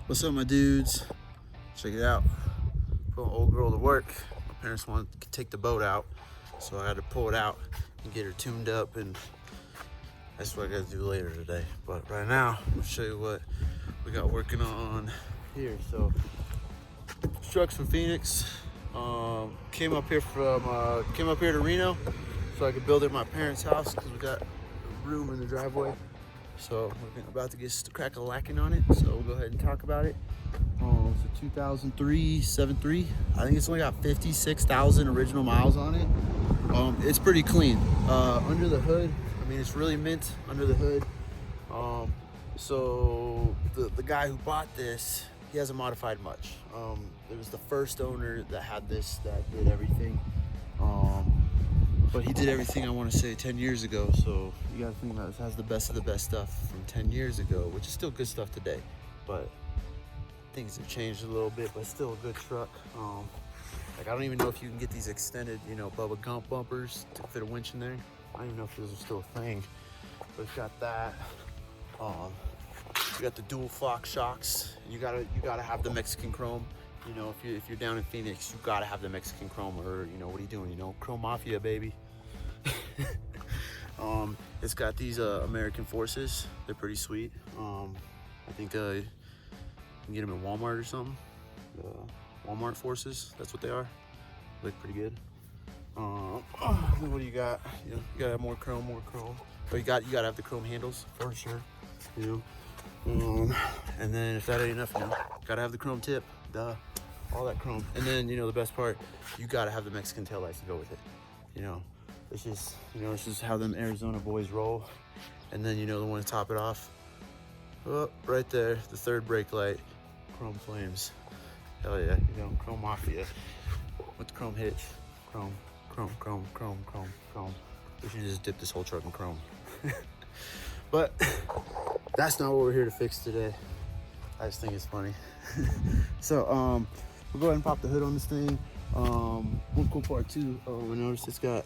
What's up, my dudes? Check it out. Put an old girl to work. My parents wanted to take the boat out, so I had to pull it out and get her tuned up, and that's what I got to do later today. But right now, I'm gonna show you what we got working on here. So, this truck's from Phoenix. Came up here to Reno, so I could build it at my parents' house because we got room in the driveway. So we're about to get crack a lacking on it. So we'll go ahead and talk about it. It's a 2003 7.3. I think it's only got 56,000 original miles on it. It's pretty clean. Under the hood, I mean, it's really mint under the hood. So the guy who bought this, he hasn't modified much. It was the first owner that had this, that did everything. But he did everything, I want to say, 10 years ago. So you got to think about this. Has the best of the best stuff from 10 years ago, which is still good stuff today. But things have changed a little bit, but still a good truck. Like, I don't even know if you can get these extended, Bubba Gump bumpers to fit a winch in there. I don't even know if those are still a thing. But it's got that. You got the dual flock shocks. You gotta have the Mexican chrome. If you're down in Phoenix, you gotta have the Mexican chrome, or what are you doing? Chrome mafia, baby. It's got these American Forces. They're pretty sweet. I think you can get them at Walmart or something. Walmart Forces, that's what they are. Look pretty good. What do you got? You gotta have more chrome. But you gotta have the chrome handles for sure. And then if that ain't enough, gotta have the chrome tip. Duh. All that chrome. And then, the best part, you gotta have the Mexican taillights to go with it. It's just how them Arizona boys roll. And then, the one to top it off. Oh, right there, the third brake light, chrome flames. Hell yeah, chrome mafia with the chrome hitch. Chrome. We should just dip this whole truck in chrome. But that's not what we're here to fix today. I just think it's funny. So, we'll go ahead and pop the hood on this thing. One cool part too, I noticed it's got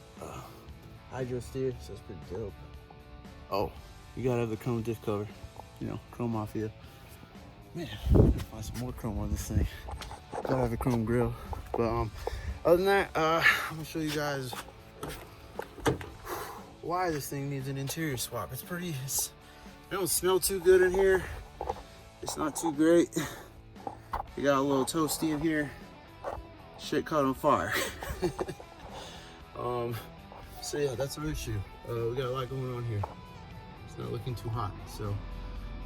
hydro steer, so it's pretty dope. Oh, you gotta have the chrome diff cover, chrome mafia. Man, I'm gonna find some more chrome on this thing. Gotta have a chrome grill. But other than that, I'm gonna show you guys why this thing needs an interior swap. It don't smell too good in here. It's not too great. You got a little toasty in here. Shit caught on fire. So yeah, that's our issue. We got a lot going on here. It's not looking too hot. So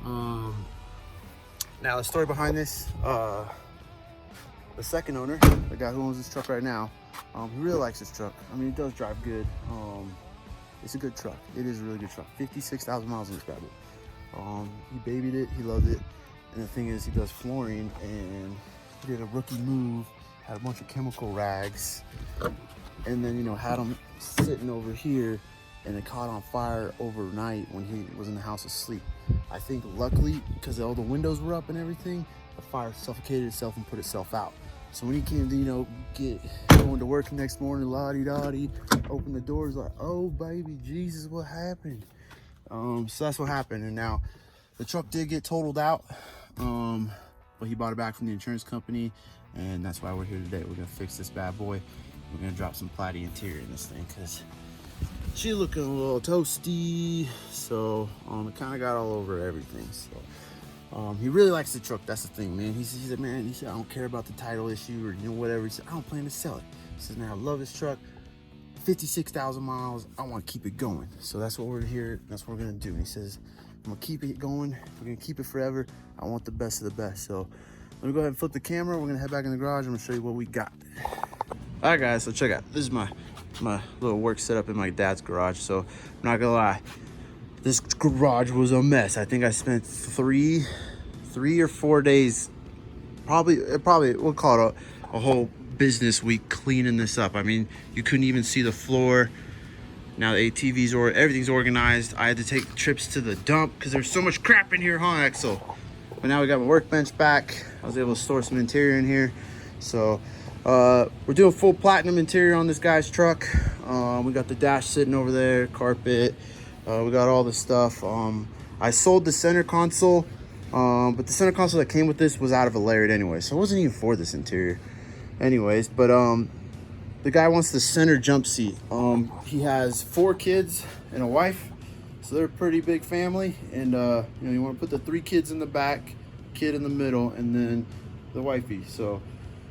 now the story behind this, the second owner, the guy who owns this truck right now, he really likes this truck. I mean, it does drive good. It's a good truck. It is a really good truck. 56,000 miles on this bad boy. He babied it, he loved it. And the thing is, he does flooring, and he did a rookie move, had a bunch of chemical rags, and then, had them sitting over here, and it caught on fire overnight when he was in the house asleep. I think luckily, because all the windows were up and everything, the fire suffocated itself and put itself out. So when he came to, going to work the next morning, la-di-da-di, open the doors, like, oh, baby, Jesus, what happened? So that's what happened. And now the truck did get totaled out, but he bought it back from the insurance company, and that's why we're here today. We're gonna fix this bad boy. We're gonna drop some platy interior in this thing because she's looking a little toasty. So it kind of got all over everything. So he really likes the truck. That's the thing, man. He said, I don't care about the title issue or whatever. He said, I don't plan to sell it. He says, man, I love this truck. 56,000 miles. I want to keep it going. So that's what we're here. That's what we're gonna do. And he says, I'm gonna keep it going. We're gonna keep it forever. I want the best of the best. So let me go ahead and flip the camera. We're gonna head back in the garage. I'm gonna show you what we got. All right, guys. So check out. This is my little work setup in my dad's garage. So I'm not gonna lie, this garage was a mess. I think I spent three or 4 days, probably we'll call it a whole business week cleaning this up. I mean, you couldn't even see the floor. Now the ATVs or everything's organized. I had to take trips to the dump because there's so much crap in here, huh, Axel? But now we got my workbench back. I was able to store some interior in here. So we're doing full platinum interior on this guy's truck. We got the dash sitting over there, carpet. We got all the stuff. I sold the center console But the center console that came with this was out of a Lariat anyway, so it wasn't even for this interior anyways. But the guy wants the center jump seat. He has 4 kids and a wife, so they're a pretty big family. And you know, you want to put the 3 kids in the back, kid in the middle, and then the wifey. So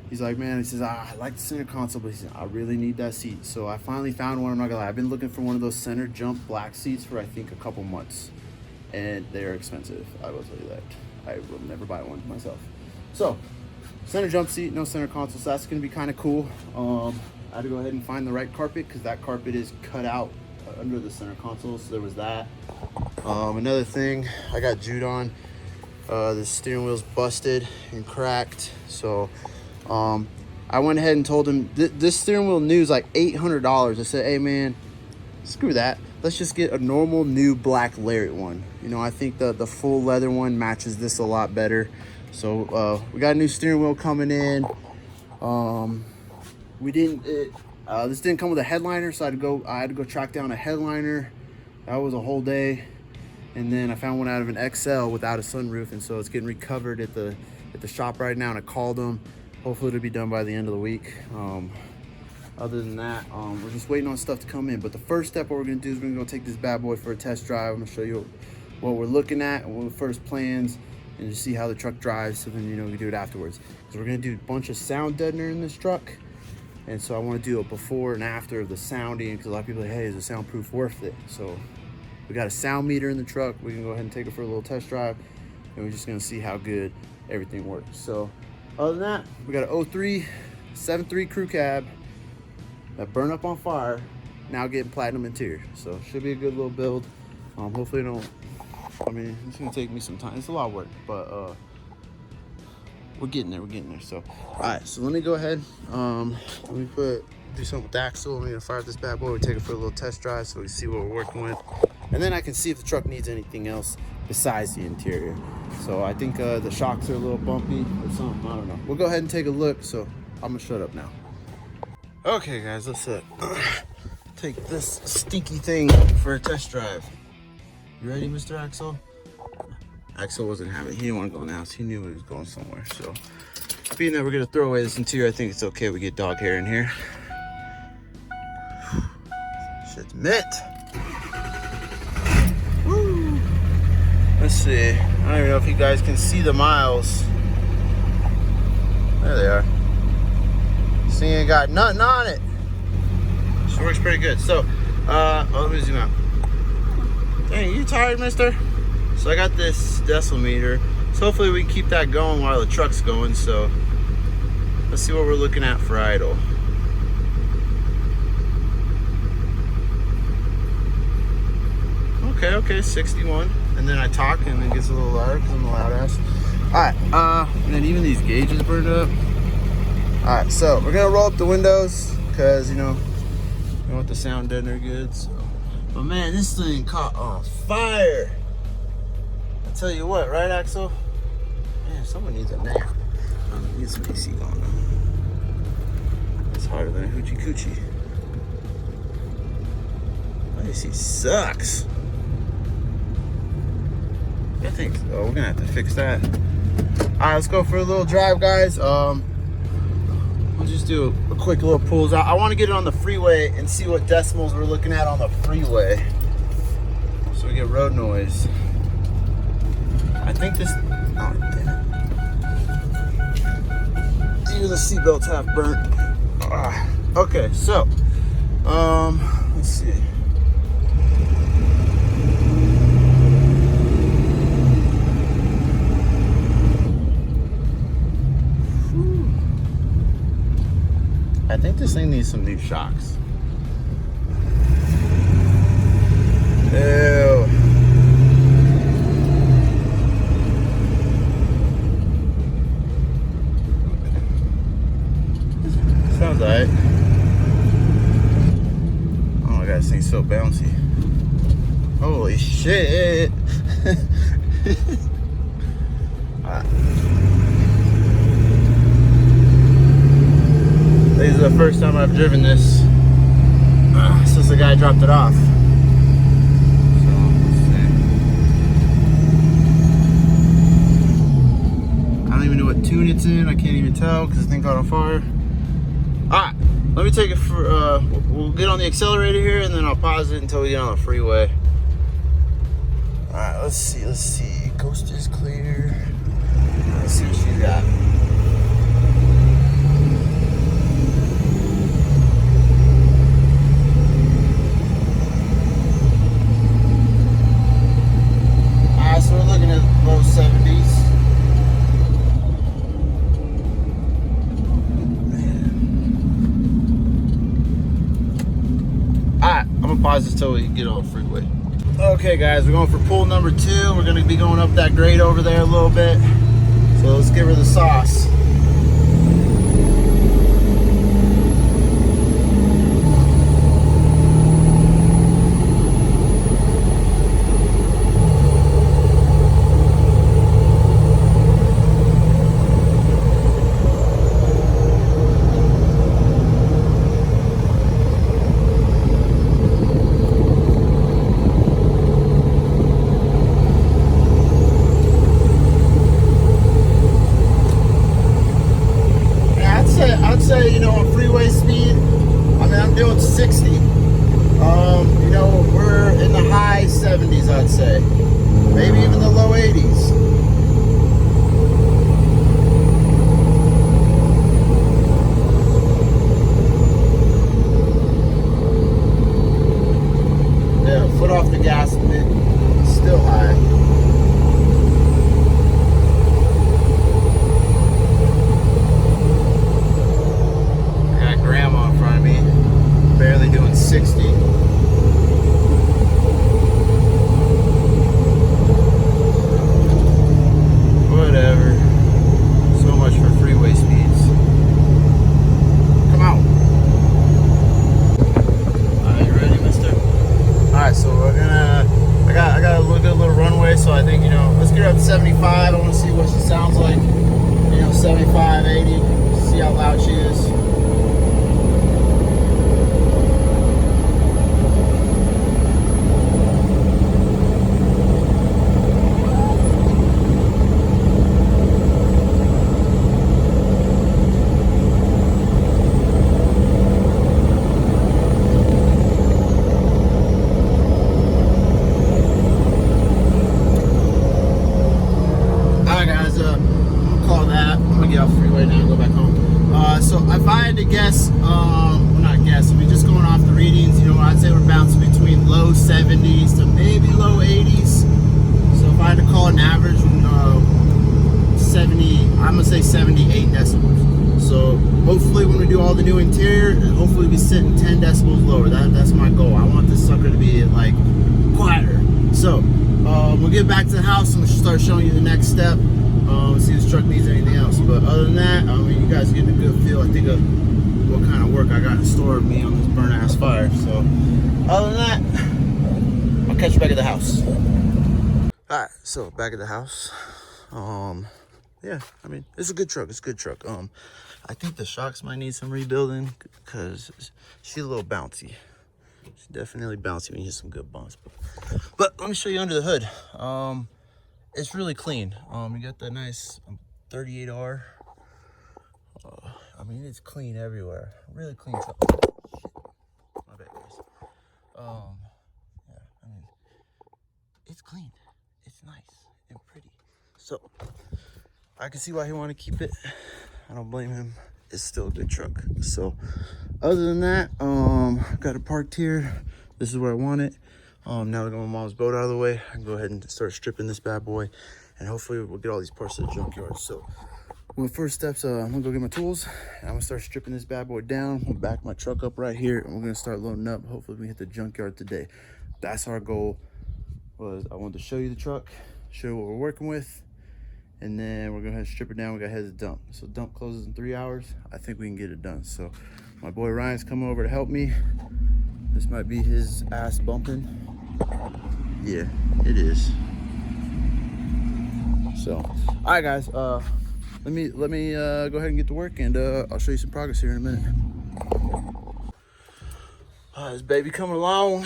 he's like, man, he says, I like the center console, but he said, I really need that seat. So I finally found one. I'm not gonna lie, I've been looking for one of those center jump black seats for I think a couple months, and they're expensive. I will tell you that. I will never buy one myself. So center jump seat, no center console, so that's gonna be kind of cool. I had to go ahead and find the right carpet because that carpet is cut out under the center console, so there was that. Another thing, I got Jude on. The steering wheel's busted and cracked, so I went ahead and told him this steering wheel new is like $800. I said, hey man, screw that, let's just get a normal new black Lariat one. You know, I think the full leather one matches this a lot better. So we got a new steering wheel coming in. This didn't come with a headliner, so I had to go track down a headliner. That was a whole day. And then I found one out of an XL without a sunroof, and so it's getting recovered at the shop right now, and I called them. Hopefully it'll be done by the end of the week. Other than that, we're just waiting on stuff to come in. But the first step, what we're gonna do is we're gonna go take this bad boy for a test drive. I'm gonna show you what we're looking at and what the first plans, and just see how the truck drives, so then, you know, we do it afterwards. Because we're gonna do a bunch of sound deadener in this truck. And so I want to do a before and after of the sounding, because a lot of people are like, hey, is the soundproof worth it? So we got a sound meter in the truck. We can go ahead and take it for a little test drive, and we're just going to see how good everything works. So other than that, we got an 03 7.3 crew cab that burned up on fire, now getting platinum interior. So should be a good little build. Hopefully it don't, I mean, it's going to take me some time. It's a lot of work, but we're getting there. So all right, so let me go ahead, let me do something with the axle. I'm gonna fire up this bad boy. We take it for a little test drive so we see what we're working with, and then I can see if the truck needs anything else besides the interior. So I think the shocks are a little bumpy or something, I don't know. We'll go ahead and take a look. So I'm gonna shut up now. Okay guys, let's take this stinky thing for a test drive. You ready, Mr. Axel? Axel wasn't having it. He didn't want to go in the house. He knew he was going somewhere. So being that we're going to throw away this interior, I think it's okay we get dog hair in here. Shit's mint. Woo. Let's see. I don't even know if you guys can see the miles. There they are. This thing ain't got nothing on it. This works pretty good. So, let me zoom out. Dang, you tired, mister? So I got this decibel meter, so hopefully we can keep that going while the truck's going. So let's see what we're looking at for idle. Okay, 61. And then I talk and it gets a little louder because I'm a loud ass. Alright, and then even these gauges burned up. Alright, so we're gonna roll up the windows because, you know, we want the sound deadener good. So. But man, this thing caught on fire. Tell you what, right, Axel? Man, someone needs a nap. I need some AC going on. It's harder than a hoochie coochie. My AC sucks. I think, oh, we're gonna have to fix that. All right, let's go for a little drive, guys. We'll just do a quick little pulls out. I want to get it on the freeway and see what decimals we're looking at on the freeway, so we get road noise. I think this, oh damn it. Even the seatbelts have burnt. Okay, so, let's see. I think this thing needs some new shocks. Ew. Sounds alright. Oh my god, this thing's so bouncy. Holy shit. This is the first time I've driven this since the guy dropped it off. So, let's see. know what tune it's in. I can't even tell because the thing caught on fire. All right, let me take it for, we'll get on the accelerator here and then I'll pause it until we get on the freeway. All right, let's see. Coast is clear. Let's see what she got. All right, so we're looking at low 70s. Alright, I'm gonna pause this till we get on the freeway. Okay guys, we're going for pool number 2. We're gonna be going up that grade over there a little bit. So let's give her the sauce. I'd say, you know, on freeway speed, I mean, I'm doing 60. You know, we're in the high 70s, I'd say. Maybe even the low 80s. Yeah, foot off the gas, still high. Grandma in front of me, barely doing 60. Whatever. So much for freeway speeds. Come out. Alright, you ready, mister? Alright, so we're gonna, I got a little runway, so I think, you know, let's get her up to 75. I want to see what she sounds like. You know, 75, 80. See how loud she is. Freeway now and go back home. So if I had to guess, well, not guess, I mean, just going off the readings, you know, I'd say we're bouncing between low 70s to maybe low 80s. So if I had to call an average, 70, I'm gonna say 78 decibels. So hopefully when we do all the new interior, hopefully we'll be sitting 10 decibels lower. That's my goal. I want this sucker to be like quieter. So we'll get back to the house and we'll start showing you the next step. See if this truck needs anything else. But other than that, I mean, you guys are getting a good feel, I think, of what kind of work I got in store of me on this burnt ass fire. So other than that, I'll catch you back at the house. Alright, so back at the house. Yeah, I mean, it's a good truck. It's a good truck. I think the shocks might need some rebuilding because she's a little bouncy. She's definitely bouncy when you hit some good bumps. But let me show you under the hood. It's really clean. You got that nice 38R. I mean, it's clean everywhere. Really clean truck. Shit. My bad, guys. Yeah, I mean, it's clean. It's nice and pretty. So, I can see why he wanted to keep it. I don't blame him. It's still a good truck. So, other than that, got it parked here. This is where I want it. Now that I got my mom's boat out of the way, I can go ahead and start stripping this bad boy, and hopefully we'll get all these parts to the junkyard. So my first steps, I'm gonna go get my tools, and I'm gonna start stripping this bad boy down. I'm gonna back my truck up right here, and we're gonna start loading up. Hopefully we hit the junkyard today. That's our goal. Was I wanted to show you the truck, show you what we're working with, and then we're gonna strip it down. We gotta head to the dump. So dump closes in 3 hours. I think we can get it done. So my boy Ryan's coming over to help me. This might be his ass bumping. Yeah, it is. So, all right, guys. Let me go ahead and get to work, and I'll show you some progress here in a minute. This baby coming along.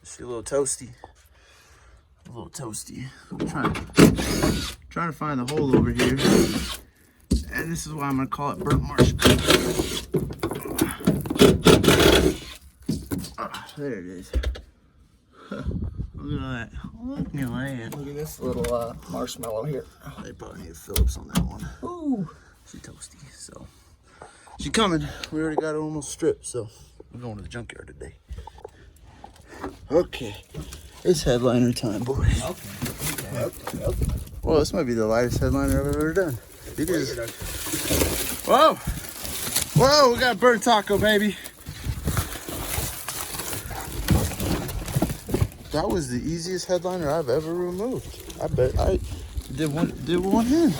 She a little toasty. I'm trying trying to find the hole over here. And this is why I'm gonna call it burnt marsh. There it is. Look at that. Look at that. Look at this little marshmallow here. Oh, they probably need a Phillips on that one. Ooh. She's toasty, so. She's coming. We already got her almost stripped, so we're going to the junkyard today. Okay. It's headliner time, boys. Okay. Well, this might be the lightest headliner I've ever done. It is. Whoa! Whoa, we got burnt taco, baby. That was the easiest headliner I've ever removed. I bet I did one hand.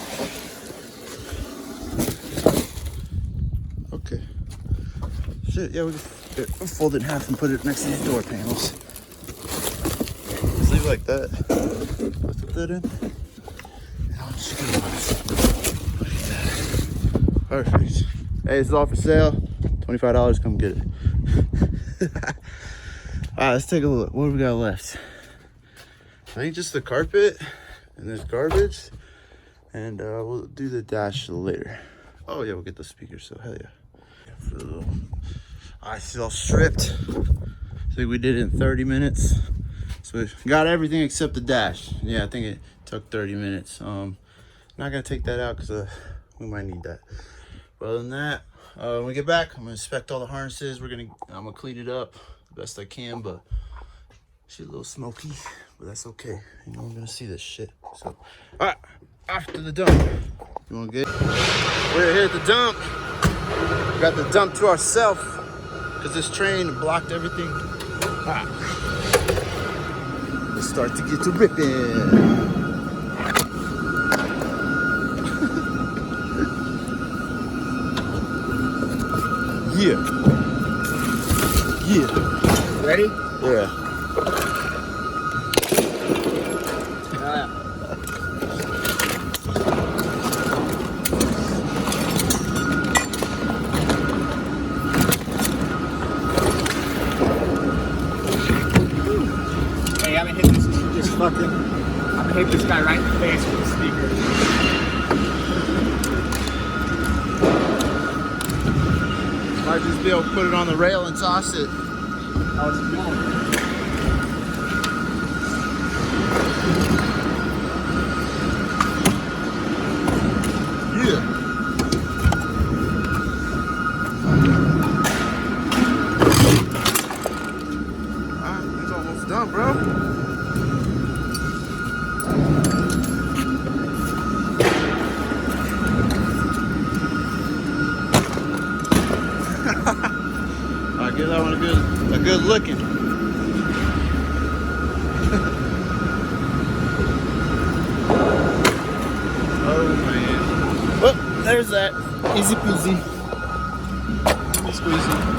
Okay. Shit, yeah, we'll fold it in half and put it next to these door panels. Just leave it like that. Let's put that in. And I'll just get it. Look at that. Perfect. Hey, it's all for sale. $25, come get it. Alright, let's take a look. What do we got left? I think just the carpet and this garbage. And we'll do the dash later. Oh yeah, we'll get the speakers, so hell yeah. Alright, it's all stripped. I think we did it in 30 minutes. So we got everything except the dash. Yeah, I think it took 30 minutes. Not gonna take that out because we might need that. But other than that, when we get back, I'm gonna inspect all the harnesses. I'm gonna clean it up the best I can, but she's a little smoky, but that's okay. You know, I'm gonna see this shit. So, all right, after the dump, you wanna get? We're here at the dump. We got the dump to ourselves because this train blocked everything. All right, let's start to get to ripping. Yeah. Ready? Yeah. Hey, I'm gonna hit I'm gonna hit this guy right in the face with the speaker. Might just be able to put it on the rail and toss it. Oh, it's small. Yeah. Alright, it's almost done, bro. Alright, give that one a good licking. Oh man. Well, there's that. Easy peasy. Squeezy.